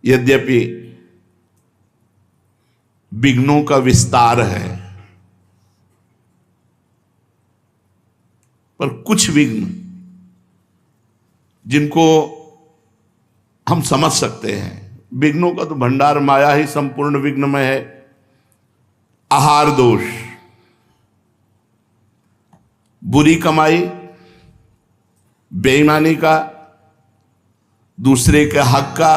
यद्यपि विघ्नों का विस्तार है, पर कुछ विघ्न जिनको हम समझ सकते हैं। विघ्नों का तो भंडार माया ही संपूर्ण विघ्नमय है। आहार दोष, बुरी कमाई, बेईमानी का, दूसरे के हक का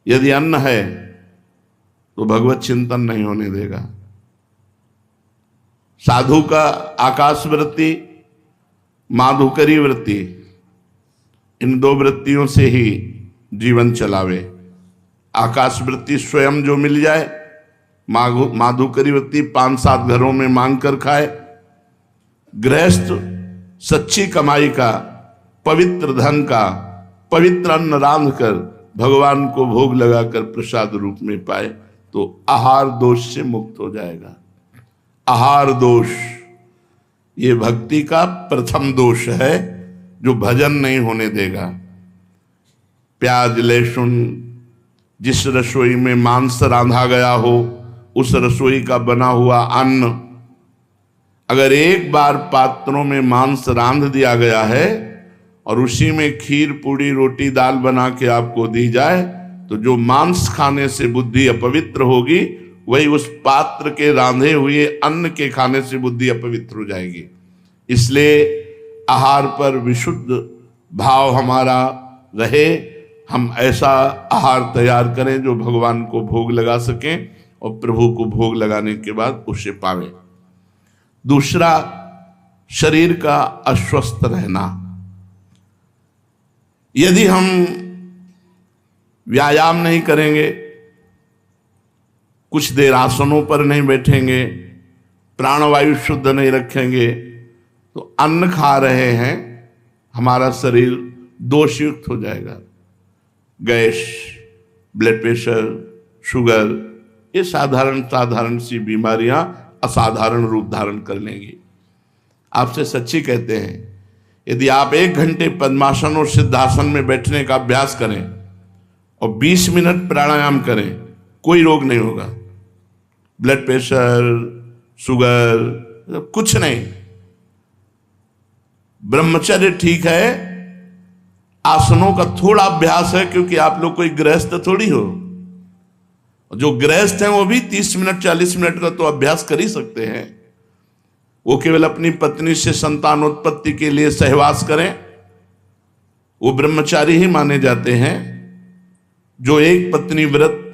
यदि अन्न है तो भगवत चिंतन नहीं होने देगा। साधु का आकाश वृत्ति, माधुकरी वृत्ति, इन दो वृत्तियों से ही जीवन चलावे। आकाश वृत्ति स्वयं जो मिल जाए, माधुकरी वृत्ति 5-7 घरों में मांग कर खाए। गृहस्थ सच्ची कमाई का, पवित्र धन का, पवित्र अन्न रांध कर भगवान को भोग लगाकर प्रसाद रूप में पाए तो आहार दोष से मुक्त हो जाएगा। आहार दोष ये भक्ति का प्रथम दोष है जो भजन नहीं होने देगा। प्याज लहसुन, जिस रसोई में मांस रांधा गया हो उस रसोई का बना हुआ अन्न अगर एक बार पात्रों में मांस रांध दिया गया है और उसी में खीर पूड़ी रोटी दाल बना के आपको दी जाए तो जो मांस खाने से बुद्धि अपवित्र होगी वही उस पात्र के रांधे हुए अन्न के खाने से बुद्धि अपवित्र हो जाएगी। इसलिए आहार पर विशुद्ध भाव हमारा रहे, हम ऐसा आहार तैयार करें जो भगवान को भोग लगा सकें और प्रभु को भोग लगाने के बाद उसे पावे। दूसरा, शरीर का अस्वस्थ रहना। यदि हम व्यायाम नहीं करेंगे, कुछ देर आसनों पर नहीं बैठेंगे, प्राणवायु शुद्ध नहीं रखेंगे तो अन्न खा रहे हैं, हमारा शरीर दोषयुक्त हो जाएगा। गैस, ब्लड प्रेशर, शुगर, ये साधारण सी बीमारियां असाधारण रूप धारण कर लेंगी। आपसे सच्ची कहते हैं, यदि आप 1 घंटे पद्मासन और सिद्धासन में बैठने का अभ्यास करें और 20 मिनट प्राणायाम करें, कोई रोग नहीं होगा। ब्लड प्रेशर, शुगर, कुछ नहीं। ब्रह्मचर्य ठीक है, आसनों का थोड़ा अभ्यास है, क्योंकि आप लोग कोई गृहस्थ थोड़ी हो। जो गृहस्थ हैं वो भी 30 मिनट 40 मिनट का तो अभ्यास कर ही सकते हैं। वो केवल अपनी पत्नी से संतानोत्पत्ति के लिए सहवास करें, वो ब्रह्मचारी ही माने जाते हैं। जो एक पत्नी व्रत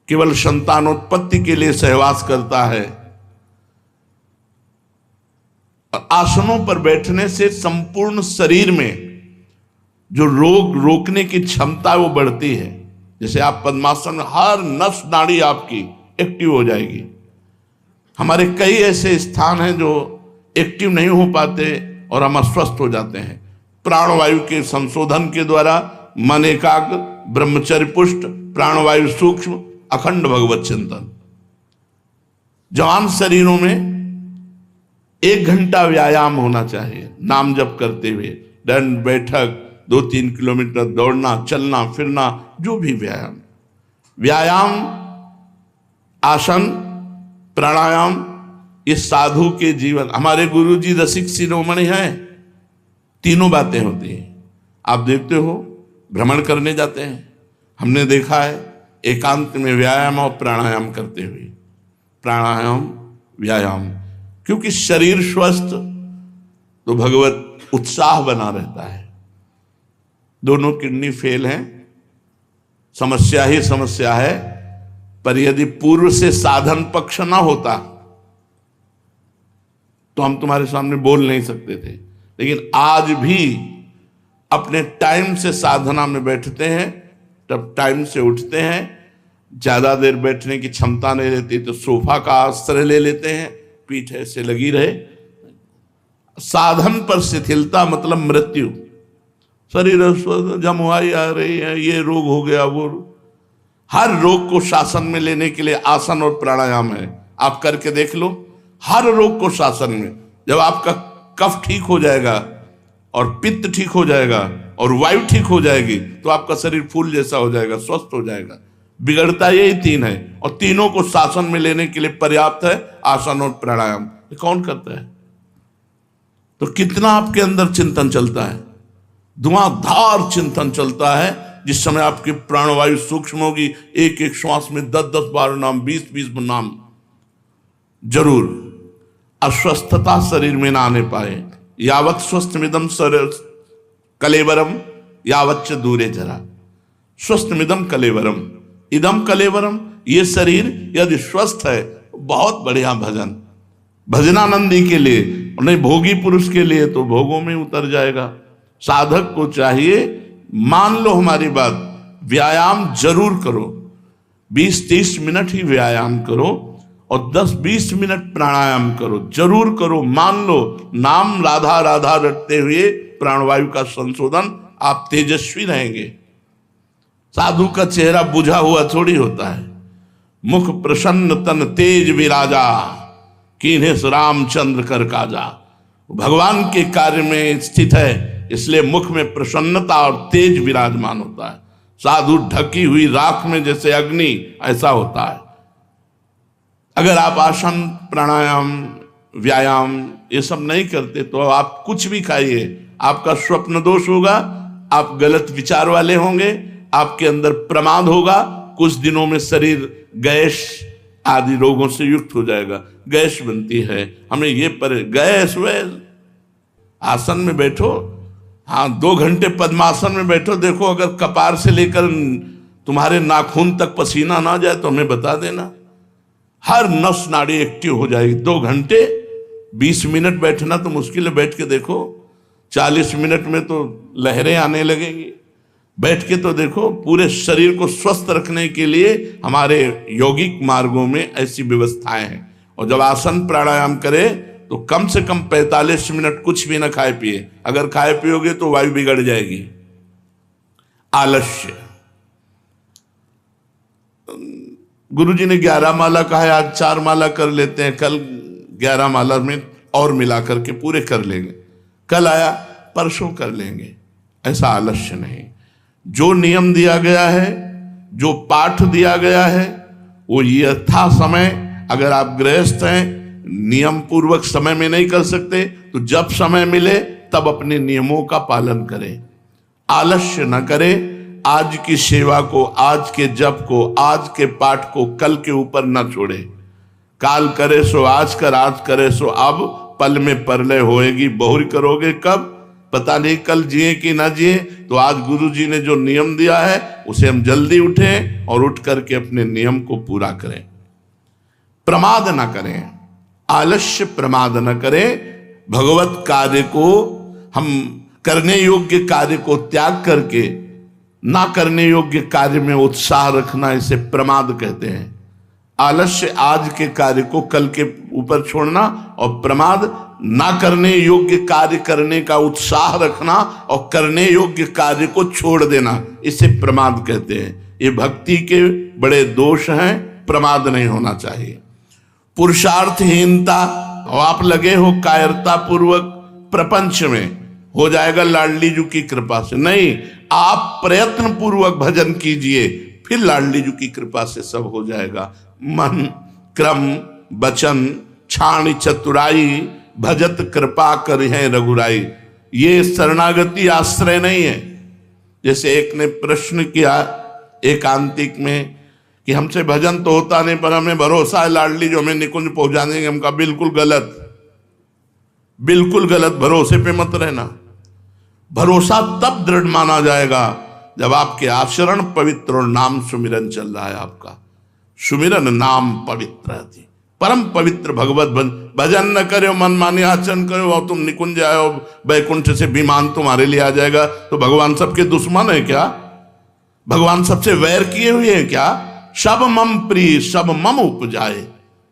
केवल संतानोत्पत्ति के लिए सहवास करता है। आसनों पर बैठने से संपूर्ण शरीर में जो रोग रोकने की क्षमता वो बढ़ती है। जैसे आप पद्मासन में हर नस नाड़ी आपकी एक्टिव हो जाएगी। हमारे कई ऐसे स्थान हैं जो एक्टिव नहीं हो पाते और हम अस्वस्थ हो जाते हैं। प्राणवायु के संशोधन के द्वारा मन एकाग्र, ब्रह्मचर्य पुष्ट, प्राणवायु सूक्ष्म, अखंड भगवत चिंतन। जवान शरीरों में 1 घंटा व्यायाम होना चाहिए, नाम जप करते हुए, दंड बैठक, 2-3 किलोमीटर दौड़ना, चलना फिरना, जो भी व्यायाम, आसन, प्राणायाम, ये साधु के जीवन। हमारे गुरु जी रसिक शिरोमणि हैं, तीनों बातें होती हैं। आप देखते हो भ्रमण करने जाते हैं, हमने देखा है एकांत में व्यायाम और प्राणायाम करते हुए, प्राणायाम व्यायाम, क्योंकि शरीर स्वस्थ तो भगवत उत्साह बना रहता है। दोनों किडनी फेल हैं, समस्या ही समस्या है। पर यदि पूर्व से साधन पक्ष ना होता तो हम तुम्हारे सामने बोल नहीं सकते थे। लेकिन आज भी अपने टाइम से साधना में बैठते हैं, तब टाइम से उठते हैं। ज्यादा देर बैठने की क्षमता नहीं रहती तो सोफा का आश्रय ले लेते हैं, पीठ ऐसे लगी रहे। साधन पर शिथिलता मतलब मृत्यु। शरीर जमुआई आ रही है, ये रोग हो गया, वो। हर रोग को शासन में लेने के लिए आसन और प्राणायाम है। आप करके देख लो, हर रोग को शासन में। जब आपका कफ ठीक हो जाएगा और पित्त ठीक हो जाएगा और वायु ठीक हो जाएगी तो आपका शरीर फूल जैसा हो जाएगा, स्वस्थ हो जाएगा। बिगड़ता यही तीन है और तीनों को शासन में लेने के लिए पर्याप्त है आसन और प्राणायाम। ये कौन करता है? तो कितना आपके अंदर चिंतन चलता है, धुआंधार चिंतन चलता है। जिस समय आपकी प्राणवायु सूक्ष्म होगी, एक एक श्वास में 10-10 बार नाम, 20-20 नाम जरूर। अस्वस्थता शरीर में ना आने पाए। यावत स्वस्थमिदम कलेवरम यावच्च दूरे जरा। स्वस्थमिदम कलेवरम, इदम कलेवरम, ये शरीर यदि स्वस्थ है बहुत बढ़िया भजन, भजनानंदी के लिए, नहीं भोगी पुरुष के लिए तो भोगों में उतर जाएगा। साधक को चाहिए, मान लो हमारी बात, व्यायाम जरूर करो, 20-30 मिनट ही व्यायाम करो और 10-20 मिनट प्राणायाम करो, जरूर करो। मान लो नाम राधा राधा रटते हुए प्राणवायु का संशोधन, आप तेजस्वी रहेंगे। साधु का चेहरा बुझा हुआ थोड़ी होता है। मुख प्रसन्न तन तेज विराजा, कीन्हे रामचंद्र कर काजा। भगवान के कार्य में स्थित है, इसलिए मुख में प्रसन्नता और तेज विराजमान होता है। साधु ढकी हुई राख में जैसे अग्नि, ऐसा होता है। अगर आप आसन, प्राणायाम, व्यायाम ये सब नहीं करते तो आप कुछ भी खाइए, आपका स्वप्न दोष होगा, आप गलत विचार वाले होंगे, आपके अंदर प्रमाद होगा। कुछ दिनों में शरीर गैस आदि रोगों से युक्त हो जाएगा। गैस बनती है, हमें ये पर गैस वैस। आसन में बैठो, हाँ 2 घंटे पद्मासन में बैठो, देखो अगर कपार से लेकर तुम्हारे नाखून तक पसीना ना जाए तो हमें बता देना। हर नस नाड़ी एक्टिव हो जाएगी। 2 घंटे 20 मिनट बैठना तो मुश्किल है, बैठ के देखो 40 मिनट में तो लहरें आने लगेंगी। बैठ के तो देखो। पूरे शरीर को स्वस्थ रखने के लिए हमारे यौगिक मार्गों में ऐसी व्यवस्थाएं हैं। और जब आसन प्राणायाम करें तो कम से कम 45 मिनट कुछ भी ना खाए पिए। अगर खाए पियोगे तो वायु बिगड़ जाएगी। आलस्य, गुरुजी ने 11 माला कहा है, आज 4 माला कर लेते हैं, कल 11 माला में और मिला करके पूरे कर लेंगे। कल आया परसों कर लेंगे, ऐसा आलस्य नहीं। जो नियम दिया गया है, जो पाठ दिया गया है, वो यथा समय, अगर आप गृहस्थ हैं नियम पूर्वक समय में नहीं कर सकते तो जब समय मिले तब अपने नियमों का पालन करें। आलस्य न करें। आज की सेवा को, आज के जप को, आज के पाठ को कल के ऊपर न छोड़े। काल करे सो आज कर, आज करे सो अब, पल में परलय होएगी बहुरी करोगे कब, पता नहीं कल जिए कि ना जिए। तो आज गुरु जी ने जो नियम दिया है उसे हम जल्दी उठें और उठ करके अपने नियम को पूरा करें। प्रमाद ना करें, आलस्य प्रमाद न करें। भगवत कार्य को, हम करने योग्य कार्य को त्याग करके ना करने योग्य कार्य में उत्साह रखना, इसे प्रमाद कहते हैं। आलस्य आज के कार्य को कल के ऊपर छोड़ना, और प्रमाद ना करने योग्य कार्य करने का उत्साह रखना और करने योग्य कार्य को छोड़ देना, इसे प्रमाद कहते हैं। ये भक्ति के बड़े दोष हैं, प्रमाद नहीं होना चाहिए। पुरुषार्थहीनता, और आप लगे हो कायरता पूर्वक प्रपंच में, हो जाएगा लाडली जी की कृपा से। नहीं, आप प्रयत्न पूर्वक भजन कीजिए, फिर लाडली जी की कृपा से सब हो जाएगा। मन, क्रम, वचन, छाण चतुराई, भजत कृपा कर है रघुराई। ये शरणागति आश्रय नहीं है। जैसे एक ने प्रश्न किया एकांतिक में कि हमसे भजन तो होता नहीं पर हमें भरोसा है लाडली जो हमें निकुंज पहुंचा देंगे। हम कहा बिल्कुल गलत, बिल्कुल गलत। भरोसे पे मत रहना। भरोसा तब दृढ़ माना जाएगा जब आपके आचरण पवित्र और नाम सुमिरन चल रहा है। आपका सुमिरन नाम पवित्र है, परम पवित्र भगवत भजन न करो, मन माने आचरण करो और तुम निकुंज आओ, वैकुंठ से विमान तुम्हारे लिए आ जाएगा। तो भगवान सबके दुश्मन है क्या? भगवान सबसे वैर किए हुए हैं क्या? सब मम प्रिय सब मम उपजाए,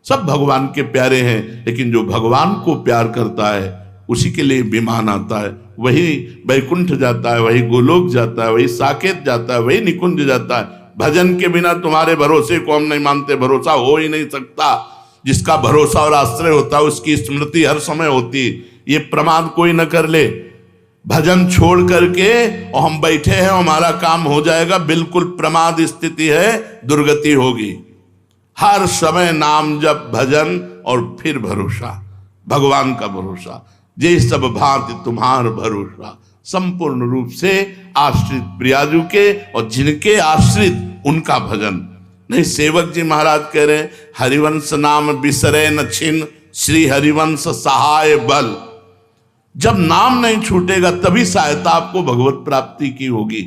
सब भगवान के प्यारे हैं। लेकिन जो भगवान को प्यार करता है उसी के लिए विमान आता है, वही वैकुंठ जाता है, वही गोलोक जाता है, वही साकेत जाता है, वही निकुंज जाता है। भजन के बिना तुम्हारे भरोसे को हम नहीं मानते, भरोसा हो ही नहीं सकता। जिसका भरोसा और आश्रय होता है उसकी स्मृति हर समय होती। ये प्रमाद कोई न कर ले। भजन छोड़ करके और हम बैठे हैं हमारा काम हो जाएगा, बिल्कुल प्रमाद स्थिति है, दुर्गति होगी। हर समय नाम जप, भजन और फिर भरोसा, भगवान का भरोसा। जे सब भांति तुम्हार भरोसा, संपूर्ण रूप से आश्रित प्रियाजू के और जिनके आश्रित उनका भजन। नहीं, सेवक जी महाराज कह रहे हैं, हरिवंश नाम बिसरे न छिन, श्री हरिवंश सहाय बल। जब नाम नहीं छूटेगा तभी सहायता आपको भगवत प्राप्ति की होगी,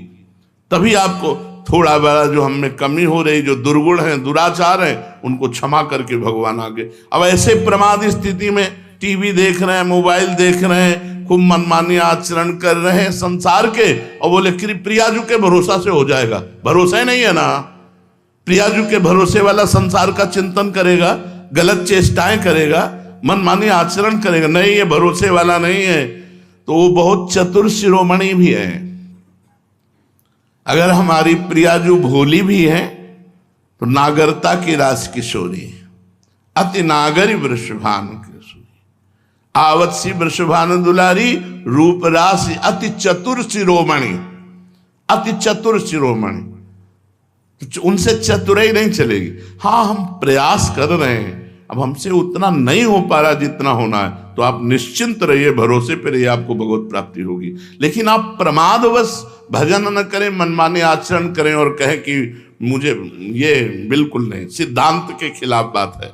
तभी आपको थोड़ा बड़ा जो हम में कमी हो रही, जो दुर्गुण है, दुराचार है, उनको क्षमा करके भगवान आगे। अब ऐसे प्रमाद स्थिति में टीवी देख रहे हैं, मोबाइल देख रहे हैं, खूब मनमानी आचरण कर रहे हैं संसार के, और बोले कि प्रियाजू के भरोसा से हो जाएगा। भरोसा ही नहीं है ना। प्रियाजू के भरोसे वाला संसार का चिंतन करेगा, गलत चेष्टाएं करेगा, मनमानी आचरण करेगा, नहीं ये भरोसे वाला नहीं है, तो वो बहुत चतुर शिरोमणि भी है। अगर हमारी प्रियाजू भोली भी है तो नागरता की रास किशोरी, अति नागरी वृषभानु किशोरी, आवत सी वृषभानु दुलारी, रूप राशि अति चतुर शिरोमणि, अति चतुर शिरोमणि। उनसे चतुराई नहीं चलेगी। हाँ, हम प्रयास कर रहे हैं, अब हमसे उतना नहीं हो पा रहा जितना होना है, तो आप निश्चिंत रहिए, भरोसे पे रहिए, आपको भगवत प्राप्ति होगी। लेकिन आप प्रमादवश भजन न करें, मनमाने आचरण करें और कहें कि मुझे, ये बिल्कुल नहीं, सिद्धांत के खिलाफ बात है।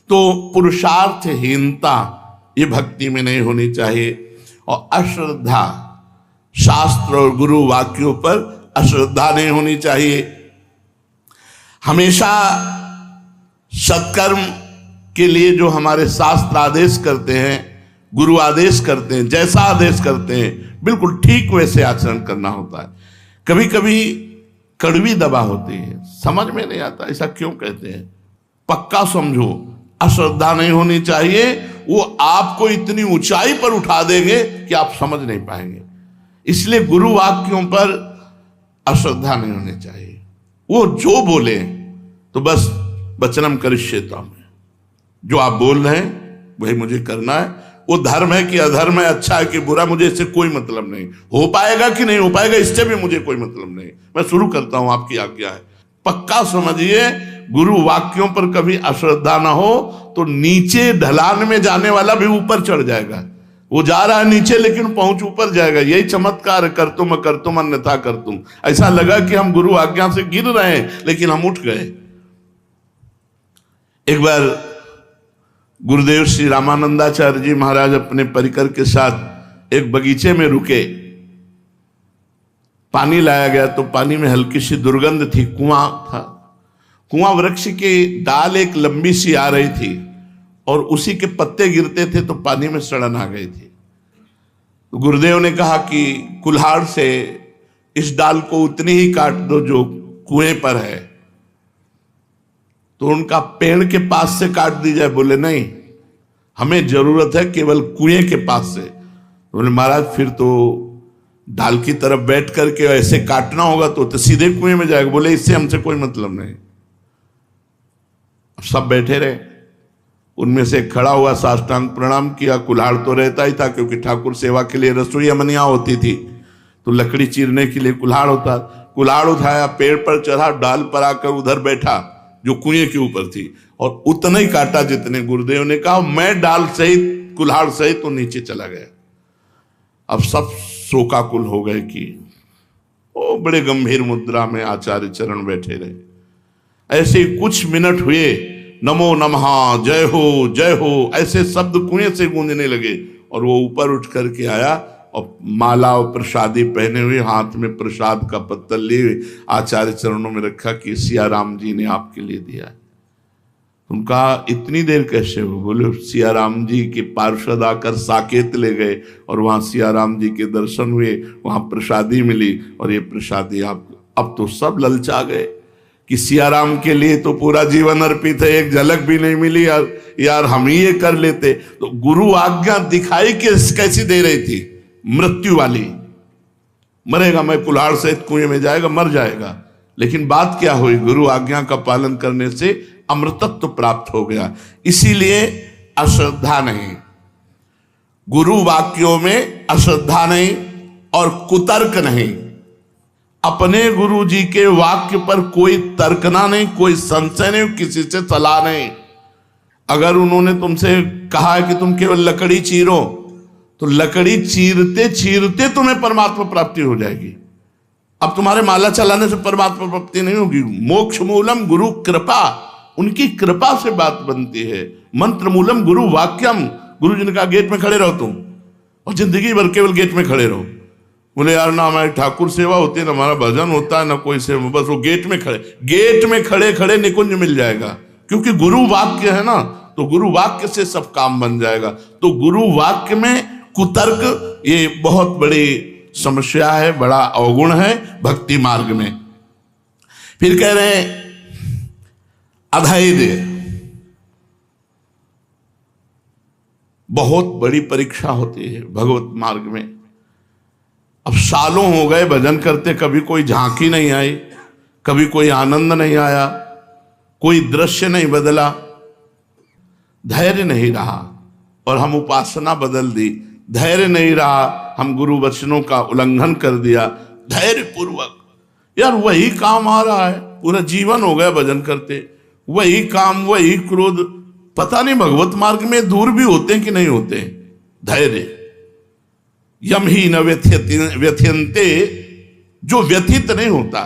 तो पुरुषार्थहीनता ये भक्ति में नहीं होनी चाहिए। और अश्रद्धा, शास्त्र और गुरु वाक्यों पर अश्रद्धा नहीं होनी चाहिए। हमेशा सत्कर्म के लिए जो हमारे शास्त्र आदेश करते हैं, गुरु आदेश करते हैं, जैसा आदेश करते हैं बिल्कुल ठीक वैसे आचरण करना होता है। कभी कभी कड़वी दवा होती है, समझ में नहीं आता ऐसा क्यों कहते हैं। पक्का समझो, अश्रद्धा नहीं होनी चाहिए, वो आपको इतनी ऊंचाई पर उठा देंगे कि आप समझ नहीं पाएंगे। इसलिए गुरु वाक्यों पर अश्रद्धा नहीं होनी चाहिए। वो जो बोले तो बस वचनम करिष्येता में, जो आप बोल रहे हैं वही मुझे करना है। वो धर्म है कि अधर्म है, अच्छा है कि बुरा, मुझे इससे कोई मतलब नहीं। हो पाएगा कि नहीं हो पाएगा इससे भी मुझे कोई मतलब नहीं। मैं शुरू करता हूं, आपकी आज्ञा है। पक्का समझिए, गुरु वाक्यों पर कभी अश्रद्धा ना हो तो नीचे ढलान में जाने वाला भी ऊपर चढ़ जाएगा। वो जा रहा है नीचे लेकिन पहुंच ऊपर जाएगा। यही चमत्कार, कर तुम अन्यथा कर तुम। ऐसा लगा कि हम गुरु आज्ञा से गिर रहे हैं लेकिन हम उठ गए। एक बार गुरुदेव श्री रामानंदाचार्य जी महाराज अपने परिकर के साथ एक बगीचे में रुके। पानी लाया गया तो पानी में हल्की सी दुर्गंध थी। कुआं था, कुआं वृक्ष की डाल एक लंबी सी आ रही थी और उसी के पत्ते गिरते थे तो पानी में सड़न आ गई थी। तो गुरुदेव ने कहा कि कुल्हाड़ से इस डाल को उतनी ही काट दो जो कुएं पर है। तो उनका पेड़ के पास से काट दी जाए? बोले नहीं, हमें जरूरत है केवल कुएं के पास से। बोले महाराज फिर तो डाल की तरफ बैठ करके ऐसे काटना होगा तो सीधे कुएं में जाएगा। बोले इससे हमसे कोई मतलब नहीं। सब बैठे रहे, उनमें से खड़ा हुआ, साष्टांग प्रणाम किया। कुल्हाड़ तो रहता ही था क्योंकि ठाकुर सेवा के लिए रसोई अमनिया होती थी तो लकड़ी चीरने के लिए कुल्हाड़ होता। कुल्हाड़ उठाया, पेड़ पर चढ़ा, डाल पर आकर उधर बैठा जो कुएं के ऊपर थी और उतना ही काटा जितने गुरुदेव ने कहा। मैं डाल सहित कुल्हाड़ सहित तो नीचे चला गया। अब सब शोकाकुल हो गए कि ओ, बड़े गंभीर मुद्रा में आचार्य चरण बैठे रहे। ऐसे कुछ मिनट हुए, नमो नमः, जय हो ऐसे शब्द कुएं से गूंजने लगे और वो ऊपर उठ करके आया और माला और प्रसादी पहने हुए, हाथ में प्रसाद का पत्तल लिए आचार्य चरणों में रखा कि सिया राम जी ने आपके लिए दिया है। उनका इतनी देर कैसे हो? बोले सिया राम जी के पार्षद आकर साकेत ले गए और वहां सिया राम जी के दर्शन हुए, वहां प्रसादी मिली और ये प्रसादी आप। अब तो सब ललचा गए कि सिया राम के लिए तो पूरा जीवन अर्पित है, एक झलक भी नहीं मिली यार हम ही ये कर लेते। तो गुरु आज्ञा दिखाई कैसी दे रही थी? मृत्यु वाली। मरेगा, मैं कुल्हाड़ सहित कुएं में जाएगा, मर जाएगा। लेकिन बात क्या हुई? गुरु आज्ञा का पालन करने से अमृतत्व प्राप्त हो गया। इसीलिए अश्रद्धा नहीं। गुरु वाक्यों में अश्रद्धा नहीं और कुतर्क नहीं। अपने गुरु जी के वाक्य पर कोई तर्कना नहीं, कोई संशय नहीं, किसी से सलाह नहीं। अगर उन्होंने तुमसे कहा है कि तुम केवल लकड़ी चीरो, तो लकड़ी चीरते चीरते तुम्हें परमात्मा प्राप्ति हो जाएगी। अब तुम्हारे माला चलाने से परमात्मा प्राप्ति नहीं होगी। मोक्ष मूलम गुरु कृपा, उनकी कृपा से बात बनती है। मंत्र मूलम गुरु वाक्यम, गुरु जी ने कहा गेट में खड़े रहो तुम, और जिंदगी भर केवल गेट में खड़े रहो। बोले यार ना हमारी ठाकुर सेवा होती है, ना हमारा भजन होता है, ना कोई सेवा, बस वो गेट में खड़े खड़े निकुंज मिल जाएगा। क्योंकि गुरु वाक्य है ना, तो गुरु वाक्य से सब काम बन जाएगा। तो गुरु वाक्य में कुतर्क ये बहुत बड़ी समस्या है, बड़ा अवगुण है भक्ति मार्ग में। फिर कह रहे हैं अधैर्य, बहुत बड़ी परीक्षा होती है भगवत मार्ग में। अब सालों हो गए भजन करते, कभी कोई झांकी नहीं आई, कभी कोई आनंद नहीं आया, कोई दृश्य नहीं बदला, धैर्य नहीं रहा। और हम उपासना बदल दी, धैर्य नहीं रहा, हम गुरु वचनों का उल्लंघन कर दिया। धैर्य पूर्वक, यार वही काम आ रहा है, पूरा जीवन हो गया भजन करते, वही काम, वही क्रोध। पता नहीं भगवत मार्ग में दूर भी होते हैं कि नहीं होते। धैर्य यम ही न व्यथ्यन्ते, जो व्यथित नहीं होता।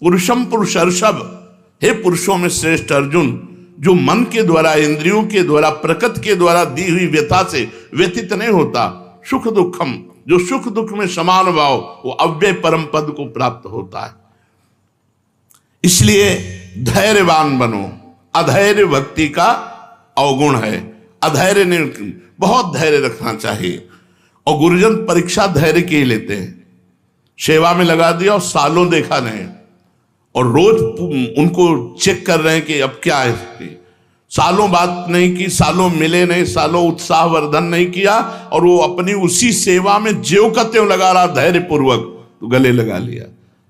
पुरुषम पुरुषर्षभ, हे पुरुषों में श्रेष्ठ अर्जुन, जो मन के द्वारा, इंद्रियों के द्वारा, प्रकृति के द्वारा दी हुई व्यथा से व्यथित नहीं होता। सुख दुखम, जो सुख दुख में समान भाव, वो अव्यय परम पद को प्राप्त होता है। इसलिए धैर्यवान बनो। अधैर्य भक्ति का अवगुण है। अधैर्य नहीं, बहुत धैर्य रखना चाहिए। और गुरुजन परीक्षा धैर्य की ही लेते हैं। सेवा में लगा दिया और सालों देखा नहीं, और रोज उनको चेक कर रहे हैं कि अब क्या है। सालों बात नहीं की, सालों मिले नहीं, सालों उत्साह वर्धन नहीं किया, और वो अपनी उसी सेवा में ज्यों का त्यों लगा रहा धैर्य पूर्वक, तो गले लगा लिया,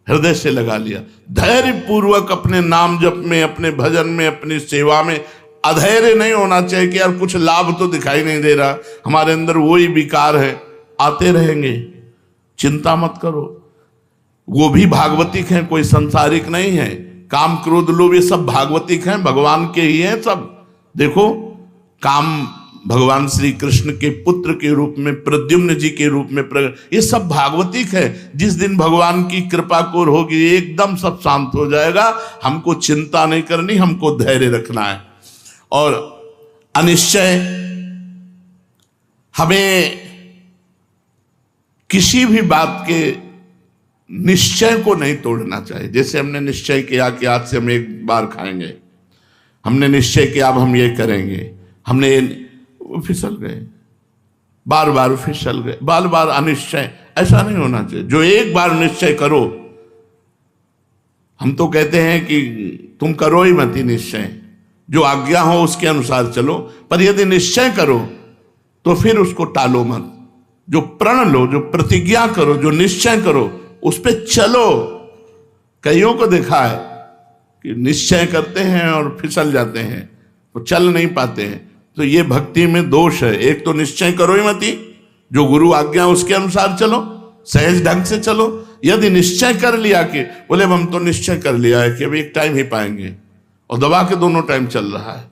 हृदय से लगा लिया। धैर्य पूर्वक अपने नाम जप में, अपने भजन में, अपनी सेवा में अधैर्य नहीं होना चाहिए कि यार कुछ लाभ तो दिखाई नहीं दे रहा, हमारे अंदर वही विकार है, आते रहेंगे, चिंता मत करो। वो भी भागवतिक हैं, कोई संसारिक नहीं है। काम क्रोध लोभ ये सब भागवतिक हैं, भगवान के ही हैं सब। देखो, काम भगवान श्री कृष्ण के पुत्र के रूप में, प्रद्युम्न जी के रूप में प्रकट, ये सब भागवतिक है। जिस दिन भगवान की कृपा कोर होगी, एकदम सब शांत हो जाएगा। हमको चिंता नहीं करनी, हमको धैर्य रखना है। और अनिश्चय, हमें किसी भी बात के निश्चय को नहीं तोड़ना चाहिए। जैसे हमने निश्चय किया कि आज से हम एक बार खाएंगे, हमने निश्चय किया अब हम ये करेंगे, हमने फिसल गए, बार बार फिसल गए, बार बार अनिश्चय। ऐसा नहीं होना चाहिए। जो एक बार निश्चय करो, हम तो कहते हैं कि तुम करो ही मत निश्चय, जो आज्ञा हो उसके अनुसार चलो, पर यदि निश्चय करो तो फिर उसको टालो मत। जो प्रण लो, जो प्रतिज्ञा करो, जो निश्चय करो, उस पे चलो। कईयों को देखा है कि निश्चय करते हैं और फिसल जाते हैं, वो चल नहीं पाते हैं। तो ये भक्ति में दोष है। एक तो निश्चय करो ही मती, जो गुरु आज्ञा उसके अनुसार चलो, सहज ढंग से चलो। यदि निश्चय कर लिया कि बोले हम तो निश्चय कर लिया है कि अभी एक टाइम ही पाएंगे, और दबा के दोनों टाइम चल रहा है,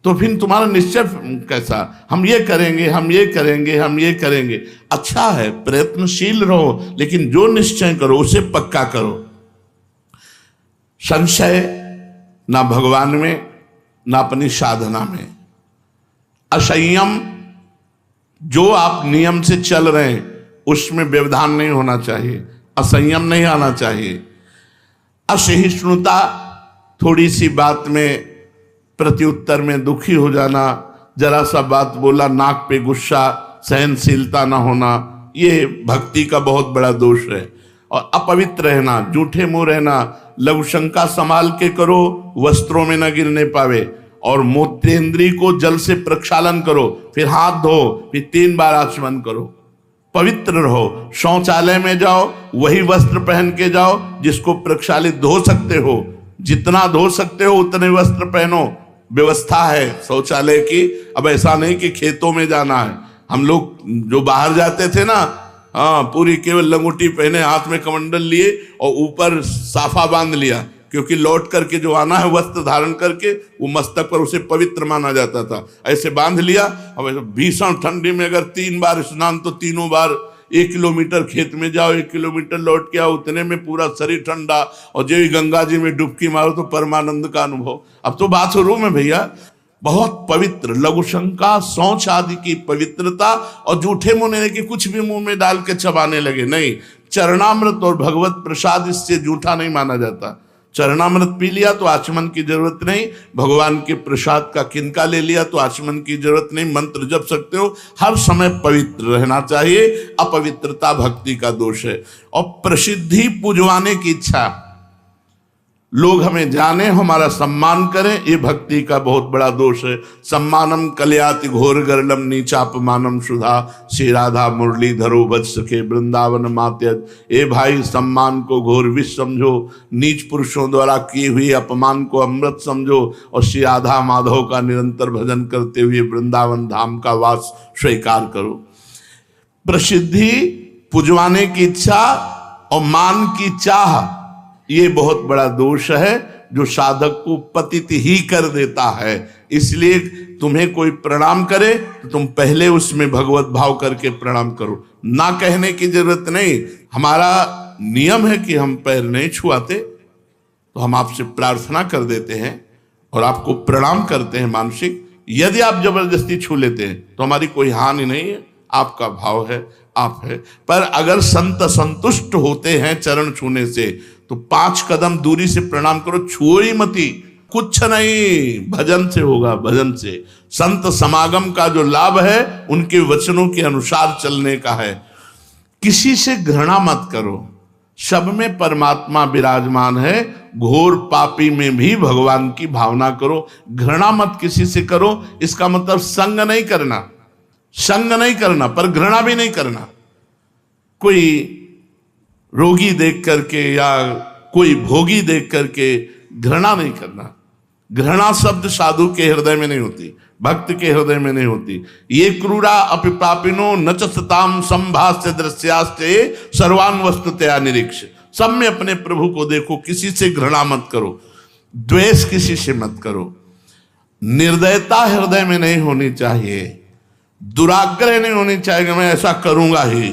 तो फिर तुम्हारा निश्चय कैसा, हम ये करेंगे, हम ये करेंगे, हम ये करेंगे। अच्छा है, प्रयत्नशील रहो, लेकिन जो निश्चय करो उसे पक्का करो। संशय ना भगवान में, ना अपनी साधना में। असंयम, जो आप नियम से चल रहे हैं उसमें व्यवधान नहीं होना चाहिए, असंयम नहीं आना चाहिए। असहिष्णुता, थोड़ी सी बात में प्रत्युत्तर में दुखी हो जाना, जरा सा बात बोला नाक पे गुस्सा, सहनशीलता ना होना, ये भक्ति का बहुत बड़ा दोष है। और अपवित्र रहना, झूठे मुंह रहना, लघुशंका संभाल के करो, वस्त्रों में न गिरने पावे। और मूत्रेंद्री को जल से प्रक्षालन करो, फिर हाथ धो, फिर 3 बार आचमन करो, पवित्र रहो। शौचालय में जाओ, वही वस्त्र पहन के जाओ जिसको प्रक्षालित धो सकते हो, जितना धो सकते हो उतने वस्त्र पहनो। व्यवस्था है शौचालय की। अब ऐसा नहीं कि खेतों में जाना है, हम लोग जो बाहर जाते थे ना, हाँ, पूरी केवल लंगोटी पहने, हाथ में कमंडल लिए और ऊपर साफा बांध लिया, क्योंकि लौट करके जो आना है वस्त्र धारण करके वो मस्तक पर उसे पवित्र माना जाता था। ऐसे बांध लिया। अब भीषण ठंडी में अगर 3 बार स्नान तो 3 बार 1 किलोमीटर खेत में जाओ, 1 किलोमीटर लौट के आओ, उतने में पूरा शरीर ठंडा, और जो गंगा जी में डुबकी मारो तो परमानंद का अनुभव। अब तो बाथरूम है भैया, बहुत पवित्र, लघु शंका, शौच आदि की पवित्रता, और जूठे मुंह के कुछ भी मुंह में डाल के चबाने लगे, नहीं। चरणामृत और भगवत प्रसाद इससे जूठा नहीं माना जाता। चरणामृत पी लिया तो आचमन की जरूरत नहीं, भगवान के प्रसाद का किनका ले लिया तो आचमन की जरूरत नहीं, मंत्र जप सकते हो। हर समय पवित्र रहना चाहिए, अपवित्रता भक्ति का दोष है। और प्रसिद्धि पुजवाने की इच्छा, लोग हमें जाने, हमारा सम्मान करें, ये भक्ति का बहुत बड़ा दोष है। सम्मानम कलयाति घोर गरलम नीचापमानम सुधा, श्री राधा मुरलीधरो बज सके वृंदावन मात्यज। ए भाई, सम्मान को घोर विष समझो, नीच पुरुषों द्वारा किए हुए अपमान को अमृत समझो, और श्री राधा माधव का निरंतर भजन करते हुए वृंदावन धाम का वास स्वीकार करो। प्रसिद्धि, पुजवाने की इच्छा और मान की चाह, ये बहुत बड़ा दोष है जो साधक को पतित ही कर देता है। इसलिए तुम्हें कोई प्रणाम करे तो तुम पहले उसमें भगवत भाव करके प्रणाम करो, ना कहने की जरूरत नहीं। हमारा नियम है कि हम पैर नहीं छुआते, तो हम आपसे प्रार्थना कर देते हैं और आपको प्रणाम करते हैं मानसिक। यदि आप जबरदस्ती छू लेते हैं तो हमारी कोई हानि नहीं है, आपका भाव है, आप है। पर अगर संत संतुष्ट होते हैं चरण छूने से तो 5 कदम दूरी से प्रणाम करो, छुओ ही मती। कुछ नहीं, भजन से होगा, भजन से। संत समागम का जो लाभ है उनके वचनों के अनुसार चलने का है। किसी से घृणा मत करो, सब में परमात्मा विराजमान है। घोर पापी में भी भगवान की भावना करो, घृणा मत किसी से करो। इसका मतलब संग नहीं करना, संग नहीं करना, पर घृणा भी नहीं करना। कोई रोगी देख करके या कोई भोगी देख करके घृणा नहीं करना। घृणा शब्द साधु के हृदय में नहीं होती, भक्त के हृदय में नहीं होती। ये क्रूरा अपिपापिनो न च सताम संभाष्य दृश्यास्ते सर्वान वस्तुतया निरीक्ष। सब में अपने प्रभु को देखो, किसी से घृणा मत करो, द्वेष किसी से मत करो। निर्दयता हृदय में नहीं होनी चाहिए, दुराग्रह नहीं होनी चाहिए, मैं ऐसा करूंगा ही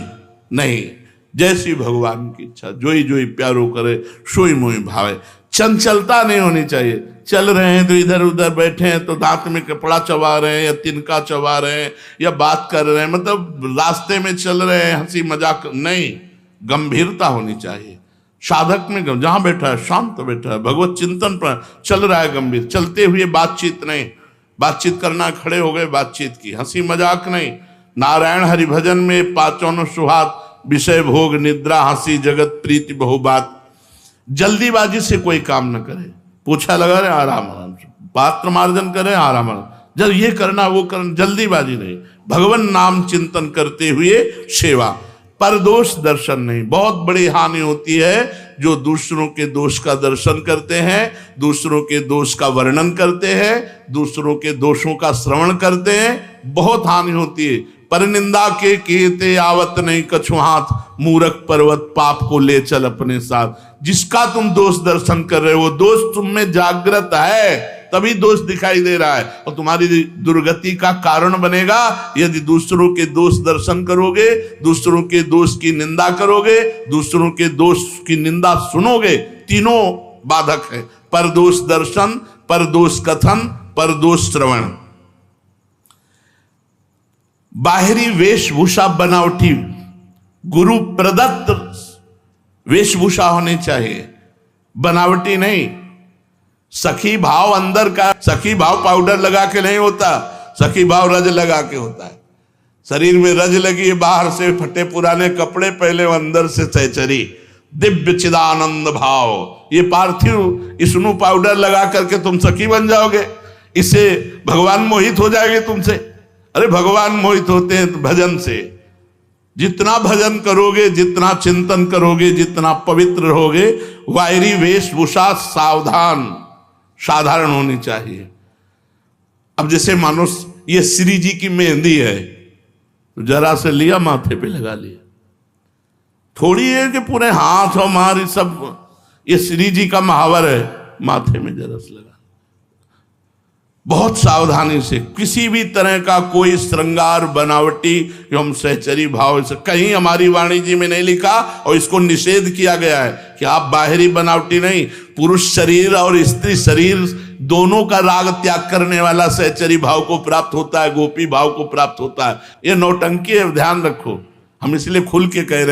नहीं। जैसी भगवान की इच्छा, जोई जोई प्यारो करे सोई मोई भावे। चंचलता नहीं होनी चाहिए, चल रहे हैं तो इधर उधर बैठे हैं तो दांत में कपड़ा चबा रहे हैं या तिनका चबा रहे हैं या बात कर रहे हैं, मतलब रास्ते में चल रहे हैं, हंसी मजाक नहीं। गंभीरता होनी चाहिए साधक में, जहां बैठा है शांत बैठा है, भगवत चिंतन पर चल रहा है, गंभीर चलते हुए बातचीत नहीं। बातचीत करना, खड़े हो गए बातचीत की, हंसी मजाक नहीं। नारायण हरिभजन में 5 सुहात, विषय भोग निद्रा हंसी जगत प्रीति बहुबात। जल्दीबाजी से कोई काम न करे, पूछा लगा रहे आराम आराम से, पात्र मार्जन करे आराम आराम, जब ये करना वो करना, जल्दीबाजी नहीं। भगवान नाम चिंतन करते हुए सेवा, पर दोष दर्शन नहीं। बहुत बड़ी हानि होती है जो दूसरों के दोष का दर्शन करते हैं, दूसरों के दोष का वर्णन करते हैं, दूसरों के दोषों का श्रवण करते हैं, बहुत हानि होती है। पर निंदा के कीते आवत नहीं कछु हाथ, मूरख पर्वत पाप को ले चल अपने साथ। जिसका तुम दोष दर्शन कर रहे हो वो दोष तुम में जागृत है, तभी दोष दिखाई दे रहा है और तुम्हारी दुर्गति का कारण बनेगा। यदि दूसरों के दोष दर्शन करोगे, दूसरों के दोष की निंदा करोगे, दूसरों के दोष की निंदा सुनोगे, तीनों बाधक है। पर दोष दर्शन, पर दोष कथन, पर दोष श्रवण। बाहरी वेशभूषा बनावटी, गुरु प्रदत्त वेशभूषा होनी चाहिए, बनावटी नहीं। सखी भाव अंदर का, सखी भाव पाउडर लगा के नहीं होता, सखी भाव रज लगा के होता है। शरीर में रज लगी, बाहर से फटे पुराने कपड़े पहले, अंदर से सहचरी दिव्य चिदानंद भाव। ये पार्थिव स्नो पाउडर लगा करके तुम सखी बन जाओगे, इससे भगवान मोहित हो जाएंगे तुमसे। अरे भगवान मोहित होते हैं भजन से। जितना भजन करोगे, जितना चिंतन करोगे, जितना पवित्र रहोगे, बाहरी वेशभूषा सावधान साधारण होनी चाहिए। अब जैसे मानो ये श्री जी की मेहंदी है, तो जरा से लिया माथे पे लगा लिया। थोड़ी है कि पूरे हाथ और मार सब, ये श्री जी का महावर है, माथे में जरा से लगा। बहुत सावधानी से, किसी भी तरह का कोई श्रृंगार बनावटी एवं सहचरी भाव से कहीं हमारी वाणी जी में नहीं लिखा, और इसको निषेध किया गया है कि आप बाहरी बनावटी नहीं, पुरुष शरीर और स्त्री शरीर दोनों का राग त्याग करने वाला सहचरी भाव को प्राप्त होता है, गोपी भाव को प्राप्त होता है। ये नौटंकी है, ध्यान रखो। हम इसलिए खुल के कह रहे